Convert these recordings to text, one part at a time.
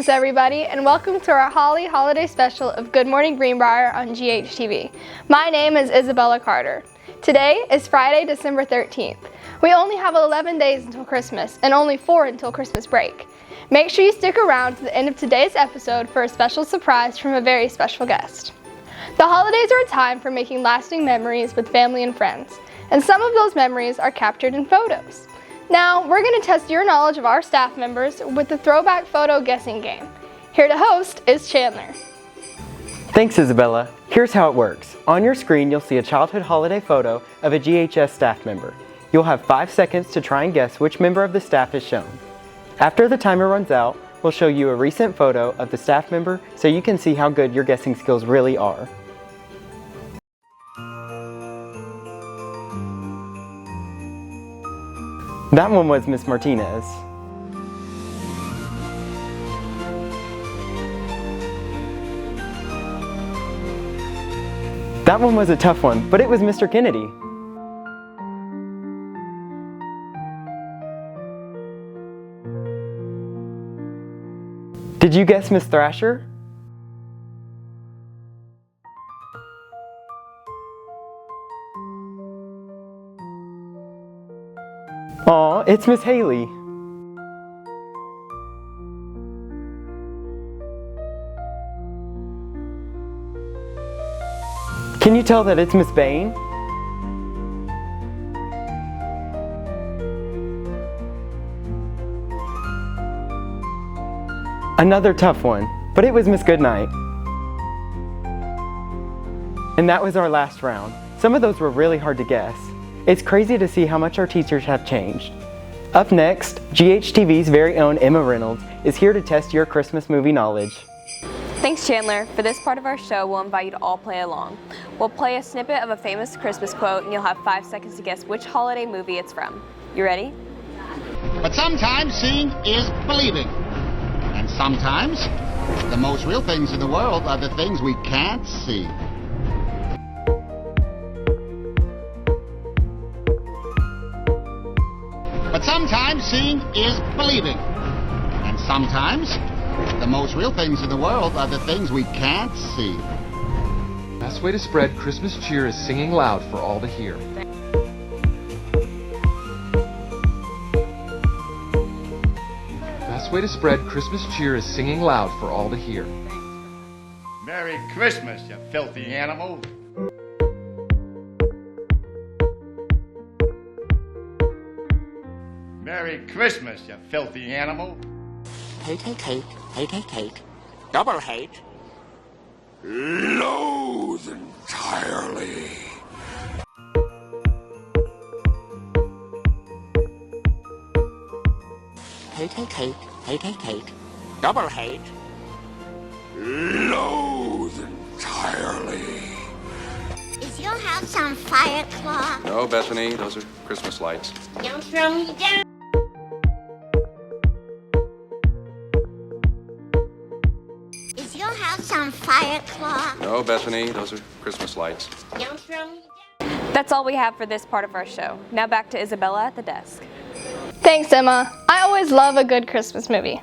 Christmas, everybody, and welcome to our Holly Holiday Special of Good Morning Greenbrier on GHTV. My name is Isabella Carter. Today is Friday, December 13th. We only have 11 days until Christmas and only 4 until Christmas break. Make sure you stick around to the end of today's episode for a special surprise from a very special guest. The holidays are a time for making lasting memories with family and friends, and some of those memories are captured in photos. Now, we're going to test your knowledge of our staff members with the throwback photo guessing game. Here to host is Chandler. Thanks, Isabella. Here's how it works. On your screen, you'll see a childhood holiday photo of a GHS staff member. You'll have 5 seconds to try and guess which member of the staff is shown. After the timer runs out, we'll show you a recent photo of the staff member so you can see how good your guessing skills really are. That one was Miss Martinez. That one was a tough one, but it was Mr. Kennedy. Did you guess Miss Thrasher? Aw, it's Miss Haley. Can you tell that it's Miss Bain? Another tough one, but it was Miss Goodnight. And that was our last round. Some of those were really hard to guess. It's crazy to see how much our teachers have changed. Up next, GHTV's very own Emma Reynolds is here to test your Christmas movie knowledge. Thanks, Chandler. For this part of our show, we'll invite you to all play along. We'll play a snippet of a famous Christmas quote, and you'll have 5 seconds to guess which holiday movie it's from. You ready? But sometimes seeing is believing. And sometimes the most real things in the world are the things we can't see. But sometimes seeing is believing. And sometimes the most real things in the world are the things we can't see. Best way to spread Christmas cheer is singing loud for all to hear. Best way to spread Christmas cheer is singing loud for all to hear. Merry Christmas, you filthy animal. Merry Christmas, you filthy animal. Hate, hate, hate, hate, hate, hate. Double hate. Loathe entirely. Hate, hate, hate, hate, hate, hate. Double hate. Loathe entirely. Is your house on fire, Claw? No, Bethany, those are Christmas lights. Don't throw me down. Is your house on fire, Claw? No, Bethany, those are Christmas lights. Don't throw me down. That's all we have for this part of our show. Now back to Isabella at the desk. Thanks, Emma. I always love a good Christmas movie.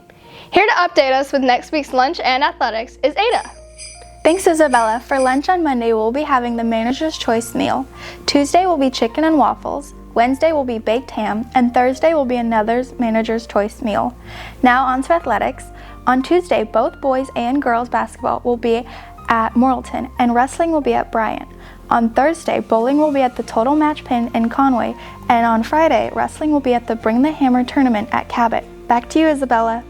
Here to update us with next week's lunch and athletics is Adah. Thanks, Isabella. For lunch on Monday, we'll be having the Manager's Choice meal. Tuesday will be chicken and waffles. Wednesday will be baked ham, and Thursday will be another Manager's Choice meal. Now on to athletics. On Tuesday, both boys and girls basketball will be at Morrilton, and wrestling will be at Bryant. On Thursday, bowling will be at the Total Match Pin in Conway, and on Friday, wrestling will be at the Bring the Hammer tournament at Cabot. Back to you, Isabella.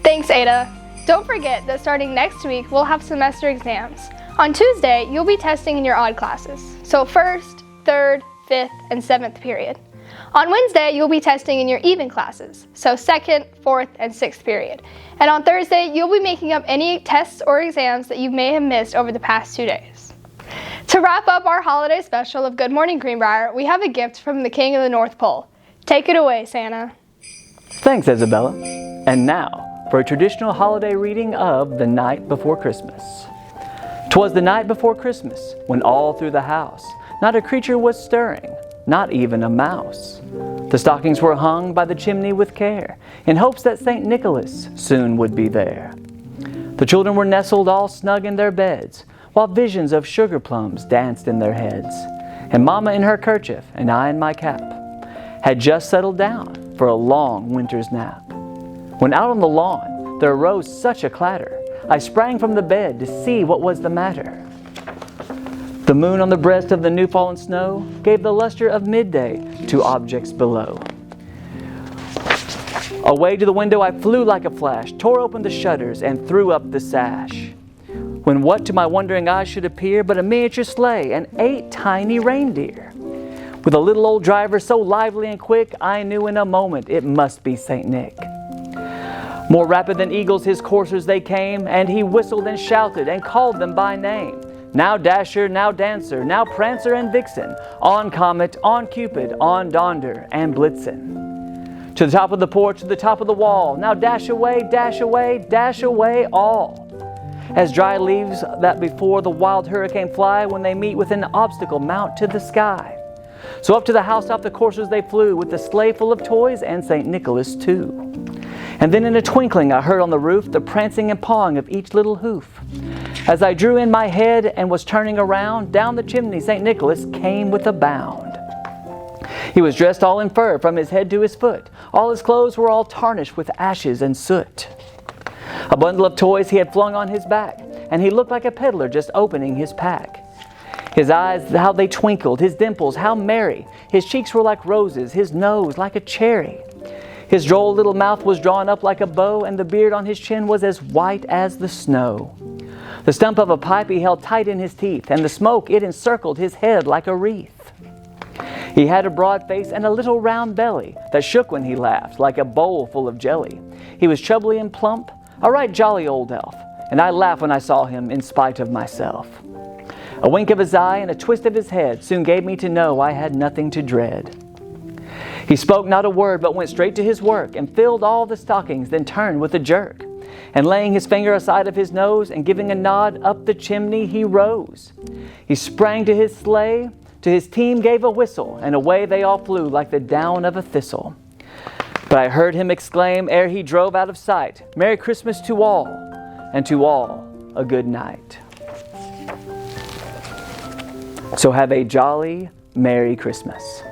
Thanks, Adah. Don't forget that starting next week, we'll have semester exams. On Tuesday, you'll be testing in your odd classes, so 1st, 3rd, 5th, and 7th period. On Wednesday, you'll be testing in your even classes, so 2nd, 4th, and 6th period. And on Thursday, you'll be making up any tests or exams that you may have missed over the past 2 days. To wrap up our holiday special of Good Morning Greenbrier, we have a gift from the King of the North Pole. Take it away, Santa. Thanks, Isabella. And now, for a traditional holiday reading of The Night Before Christmas. 'Twas the night before Christmas, when all through the house not a creature was stirring, not even a mouse. The stockings were hung by the chimney with care, in hopes that St. Nicholas soon would be there. The children were nestled all snug in their beds, while visions of sugar plums danced in their heads. And Mama in her kerchief and I in my cap had just settled down for a long winter's nap. When out on the lawn there arose such a clatter, I sprang from the bed to see what was the matter. The moon on the breast of the new fallen snow gave the luster of midday to objects below. Away to the window I flew like a flash, tore open the shutters and threw up the sash. When what to my wondering eyes should appear but a miniature sleigh and 8 tiny reindeer. With a little old driver so lively and quick, I knew in a moment it must be St. Nick. More rapid than eagles his coursers they came, and he whistled and shouted and called them by name. Now Dasher, now Dancer, now Prancer and Vixen, on Comet, on Cupid, on Donder and Blitzen. To the top of the porch, to the top of the wall, now dash away, dash away, dash away all. As dry leaves that before the wild hurricane fly when they meet with an obstacle mount to the sky. So up to the housetop the coursers they flew, with the sleigh full of toys and St. Nicholas too. And then in a twinkling I heard on the roof the prancing and pawing of each little hoof. As I drew in my head and was turning around, down the chimney St. Nicholas came with a bound. He was dressed all in fur from his head to his foot. All his clothes were all tarnished with ashes and soot. A bundle of toys he had flung on his back, and he looked like a peddler just opening his pack. His eyes, how they twinkled, his dimples, how merry. His cheeks were like roses, his nose like a cherry. His droll little mouth was drawn up like a bow, and the beard on his chin was as white as the snow. The stump of a pipe he held tight in his teeth, and the smoke, it encircled his head like a wreath. He had a broad face and a little round belly that shook when he laughed like a bowl full of jelly. He was chubbly and plump, a right jolly old elf, and I laughed when I saw him in spite of myself. A wink of his eye and a twist of his head soon gave me to know I had nothing to dread. He spoke not a word but went straight to his work and filled all the stockings, then turned with a jerk. And laying his finger aside of his nose and giving a nod, up the chimney he rose. He sprang to his sleigh, to his team gave a whistle, and away they all flew like the down of a thistle. But I heard him exclaim ere he drove out of sight, "Merry Christmas to all, and to all a good night." So have a jolly Merry Christmas.